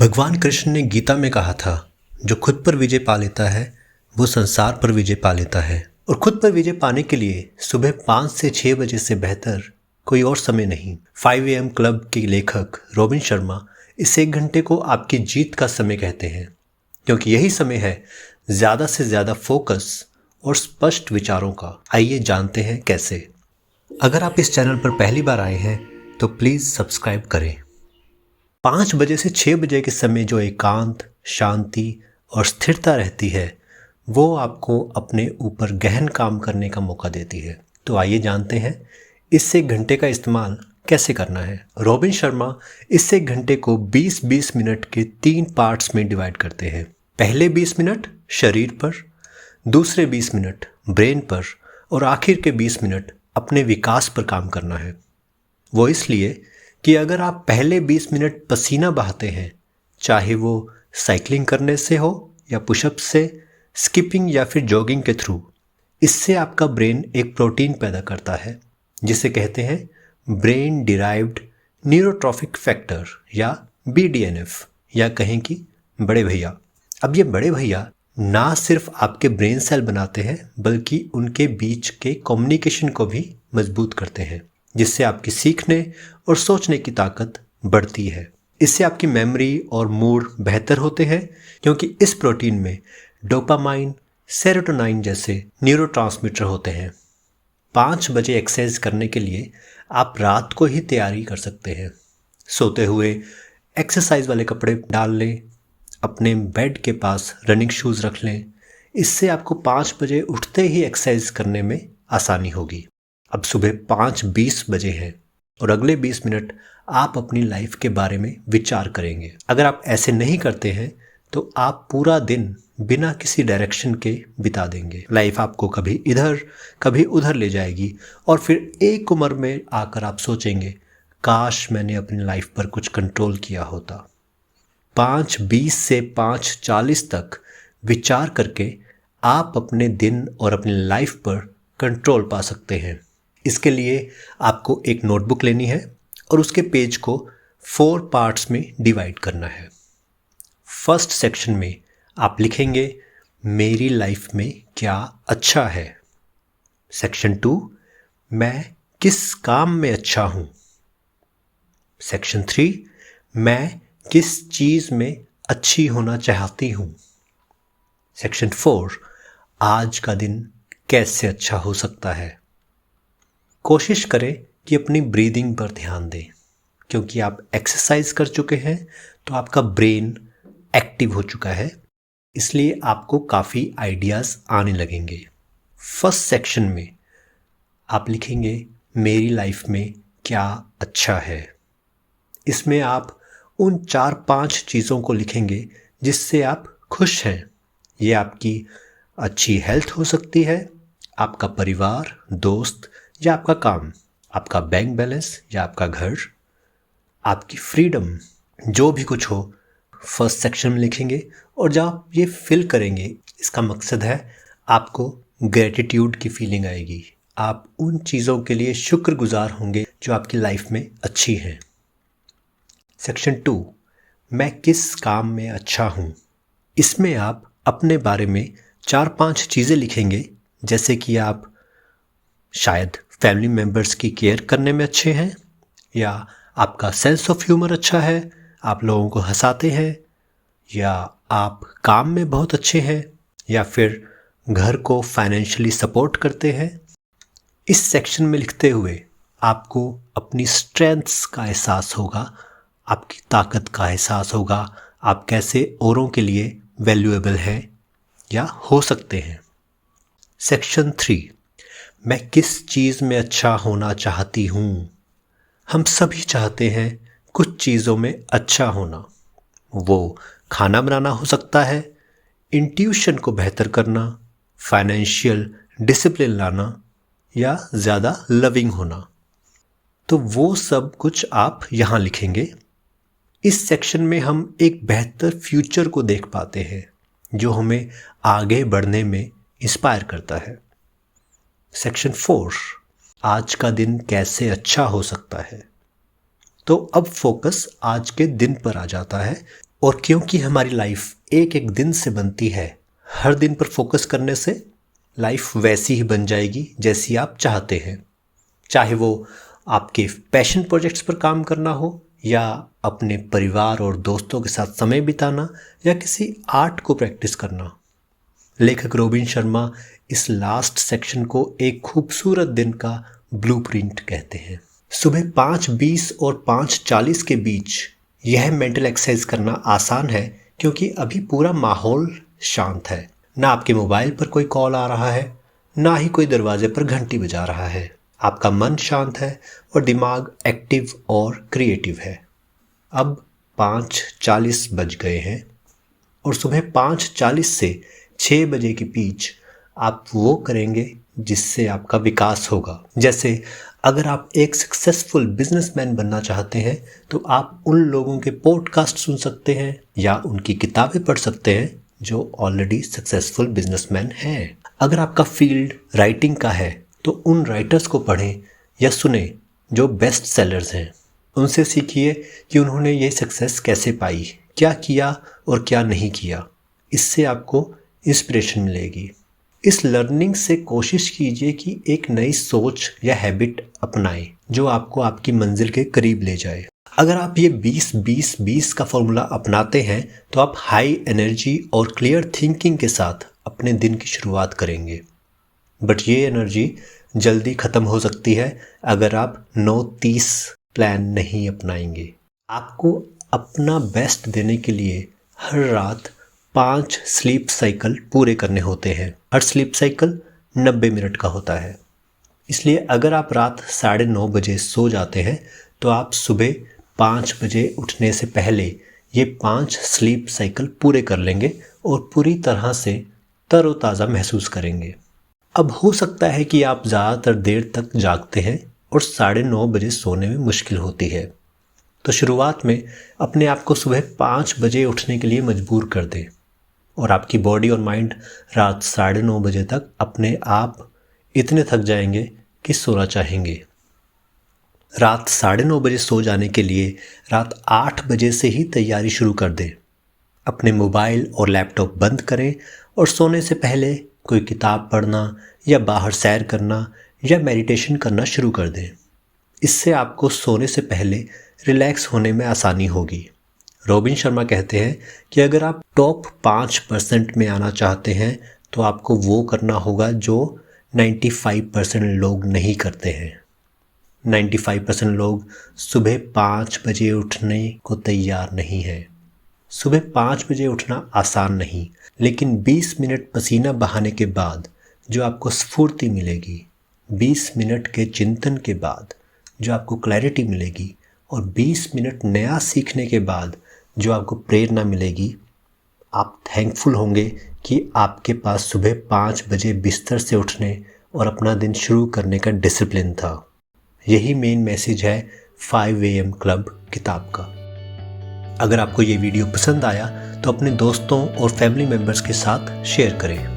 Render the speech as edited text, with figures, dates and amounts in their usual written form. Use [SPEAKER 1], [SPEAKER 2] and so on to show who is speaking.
[SPEAKER 1] भगवान कृष्ण ने गीता में कहा था, जो खुद पर विजय पा लेता है वो संसार पर विजय पा लेता है। और खुद पर विजय पाने के लिए सुबह 5 से 6 बजे से बेहतर कोई और समय नहीं। 5 AM क्लब के लेखक रॉबिन शर्मा इस 1 घंटे को आपकी जीत का समय कहते हैं, क्योंकि यही समय है ज़्यादा से ज़्यादा फोकस और स्पष्ट विचारों का। आइए जानते हैं कैसे। अगर आप इस चैनल पर पहली बार आए हैं तो प्लीज़ सब्सक्राइब करें। 5 बजे से 6 बजे के समय जो एकांत, शांति और स्थिरता रहती है वो आपको अपने ऊपर गहन काम करने का मौका देती है। तो आइए जानते हैं इस 1 घंटे का इस्तेमाल कैसे करना है। रॉबिन शर्मा इस 1 घंटे को 20-20 मिनट के 3 पार्ट्स में डिवाइड करते हैं। पहले 20 मिनट शरीर पर, दूसरे 20 मिनट ब्रेन पर और आखिर के 20 मिनट अपने विकास पर काम करना है। वो इसलिए कि अगर आप पहले 20 मिनट पसीना बहाते हैं, चाहे वो साइकिलिंग करने से हो या पुशअप से, स्किपिंग या फिर जॉगिंग के थ्रू, इससे आपका ब्रेन एक प्रोटीन पैदा करता है जिसे कहते हैं ब्रेन डिराइव्ड न्यूरोट्रॉफिक फैक्टर या BDNF, या कहें कि बड़े भैया। अब ये बड़े भैया ना सिर्फ आपके ब्रेन सेल बनाते हैं बल्कि उनके बीच के कम्युनिकेशन को भी मजबूत करते हैं, जिससे आपकी सीखने और सोचने की ताकत बढ़ती है। इससे आपकी मेमोरी और मूड बेहतर होते हैं, क्योंकि इस प्रोटीन में डोपामाइन, सेरोटोनिन जैसे न्यूरोट्रांसमीटर होते हैं। 5 बजे एक्सरसाइज करने के लिए आप रात को ही तैयारी कर सकते हैं। सोते हुए एक्सरसाइज वाले कपड़े डाल लें, अपने बेड के पास रनिंग शूज़ रख लें। इससे आपको 5 बजे उठते ही एक्सरसाइज करने में आसानी होगी। अब सुबह 5:20 बजे हैं और अगले 20 मिनट आप अपनी लाइफ के बारे में विचार करेंगे। अगर आप ऐसे नहीं करते हैं तो आप पूरा दिन बिना किसी डायरेक्शन के बिता देंगे। लाइफ आपको कभी इधर कभी उधर ले जाएगी और फिर एक उम्र में आकर आप सोचेंगे, काश मैंने अपनी लाइफ पर कुछ कंट्रोल किया होता। 5:20 से 5:40 तक विचार करके आप अपने दिन और अपनी लाइफ पर कंट्रोल पा सकते हैं। इसके लिए आपको एक नोटबुक लेनी है और उसके पेज को 4 पार्ट्स में डिवाइड करना है। फर्स्ट सेक्शन में आप लिखेंगे मेरी लाइफ में क्या अच्छा है। सेक्शन 2, मैं किस काम में अच्छा हूँ। सेक्शन 3, मैं किस चीज़ में अच्छी होना चाहती हूँ। सेक्शन 4, आज का दिन कैसे अच्छा हो सकता है। कोशिश करें कि अपनी ब्रीदिंग पर ध्यान दें, क्योंकि आप एक्सरसाइज कर चुके हैं तो आपका ब्रेन एक्टिव हो चुका है, इसलिए आपको काफ़ी आइडियाज़ आने लगेंगे। फर्स्ट सेक्शन में आप लिखेंगे मेरी लाइफ में क्या अच्छा है। इसमें आप उन 4-5 चीज़ों को लिखेंगे जिससे आप खुश हैं। ये आपकी अच्छी हेल्थ हो सकती है, आपका परिवार, दोस्त या आपका काम, आपका बैंक बैलेंस या आपका घर, आपकी फ्रीडम, जो भी कुछ हो फर्स्ट सेक्शन में लिखेंगे। और जब आप ये फिल करेंगे, इसका मकसद है आपको ग्रेटिट्यूड की फीलिंग आएगी। आप उन चीज़ों के लिए शुक्रगुजार होंगे जो आपकी लाइफ में अच्छी हैं। सेक्शन 2, मैं किस काम में अच्छा हूँ। इसमें आप अपने बारे में 4-5 चीज़ें लिखेंगे, जैसे कि आप शायद फैमिली मेम्बर्स की केयर करने में अच्छे हैं, या आपका सेंस ऑफ ह्यूमर अच्छा है, आप लोगों को हंसाते हैं, या आप काम में बहुत अच्छे हैं, या फिर घर को फाइनेंशियली सपोर्ट करते हैं। इस सेक्शन में लिखते हुए आपको अपनी स्ट्रेंथ्स का एहसास होगा, आपकी ताकत का एहसास होगा, आप कैसे औरों के लिए वैल्यूएबल हैं या हो सकते हैं। सेक्शन 3, मैं किस चीज़ में अच्छा होना चाहती हूँ। हम सभी चाहते हैं कुछ चीज़ों में अच्छा होना। वो खाना बनाना हो सकता है, इंट्यूशन को बेहतर करना, फाइनेंशियल डिसिप्लिन लाना, या ज़्यादा लविंग होना। तो वो सब कुछ आप यहाँ लिखेंगे। इस सेक्शन में हम एक बेहतर फ्यूचर को देख पाते हैं जो हमें आगे बढ़ने में इंस्पायर करता है। सेक्शन 4, आज का दिन कैसे अच्छा हो सकता है। तो अब फोकस आज के दिन पर आ जाता है और क्योंकि हमारी लाइफ एक एक दिन से बनती है, हर दिन पर फोकस करने से लाइफ वैसी ही बन जाएगी जैसी आप चाहते हैं। चाहे वो आपके पैशन प्रोजेक्ट्स पर काम करना हो, या अपने परिवार और दोस्तों के साथ समय बिताना, या किसी आर्ट को प्रैक्टिस करना। लेखक रॉबिन शर्मा इस लास्ट सेक्शन को एक खूबसूरत दिन का ब्लूप्रिंट कहते हैं। सुबह 5:20 और 5:40 के बीच यह मेंटल एक्सरसाइज करना आसान है, क्योंकि अभी पूरा माहौल शांत है। ना आपके मोबाइल पर कोई कॉल आ रहा है, ना ही कोई दरवाजे पर घंटी बजा रहा है। आपका मन शांत है और दिमाग एक्टिव और क्रिएटिव है। अब 5:40 बज गए हैं और सुबह 5:40 से 6 बजे के बीच आप वो करेंगे जिससे आपका विकास होगा। जैसे अगर आप एक सक्सेसफुल बिजनेसमैन बनना चाहते हैं तो आप उन लोगों के पॉडकास्ट सुन सकते हैं या उनकी किताबें पढ़ सकते हैं जो ऑलरेडी सक्सेसफुल बिजनेसमैन हैं। अगर आपका फील्ड राइटिंग का है तो उन राइटर्स को पढ़ें या सुने जो बेस्ट सेलर्स हैं। उनसे सीखिए कि उन्होंने ये सक्सेस कैसे पाई, क्या किया और क्या नहीं किया। इससे आपको इंस्पिरेशन मिलेगी। इस लर्निंग से कोशिश कीजिए कि एक नई सोच या हैबिट अपनाएं जो आपको आपकी मंजिल के करीब ले जाए। अगर आप ये 20-20-20 का फॉर्मूला अपनाते हैं तो आप हाई एनर्जी और क्लियर थिंकिंग के साथ अपने दिन की शुरुआत करेंगे। बट ये एनर्जी जल्दी ख़त्म हो सकती है अगर आप 9-30 प्लान नहीं अपनाएंगे। आपको अपना बेस्ट देने के लिए हर रात 5 स्लीप साइकिल पूरे करने होते हैं। हर स्लीप साइकिल 90 मिनट का होता है। इसलिए अगर आप रात 9:30 बजे सो जाते हैं तो आप सुबह 5 बजे उठने से पहले ये 5 स्लीप साइकिल पूरे कर लेंगे और पूरी तरह से तरोताज़ा महसूस करेंगे। अब हो सकता है कि आप ज़्यादातर देर तक जागते हैं और 9:30 बजे सोने में मुश्किल होती है, तो शुरुआत में अपने आप को सुबह 5 बजे उठने के लिए मजबूर कर दें और आपकी बॉडी और माइंड रात 9:30 बजे तक अपने आप इतने थक जाएंगे कि सोना चाहेंगे। रात 9:30 बजे सो जाने के लिए रात 8 बजे से ही तैयारी शुरू कर दें। अपने मोबाइल और लैपटॉप बंद करें और सोने से पहले कोई किताब पढ़ना या बाहर सैर करना या मेडिटेशन करना शुरू कर दें। इससे आपको सोने से पहले रिलैक्स होने में आसानी होगी। रॉबिन शर्मा कहते हैं कि अगर आप टॉप 5% में आना चाहते हैं तो आपको वो करना होगा जो 95% लोग नहीं करते हैं। 95% लोग सुबह 5 बजे उठने को तैयार नहीं हैं। सुबह 5 बजे उठना आसान नहीं, लेकिन 20 मिनट पसीना बहाने के बाद जो आपको स्फूर्ति मिलेगी, 20 मिनट के चिंतन के बाद जो आपको क्लैरिटी मिलेगी और 20 मिनट नया सीखने के बाद जो आपको प्रेरणा मिलेगी, आप थैंकफुल होंगे कि आपके पास सुबह 5 बजे बिस्तर से उठने और अपना दिन शुरू करने का डिसिप्लिन था। यही मेन मैसेज है 5 AM क्लब किताब का। अगर आपको ये वीडियो पसंद आया तो अपने दोस्तों और फैमिली मेम्बर्स के साथ शेयर करें।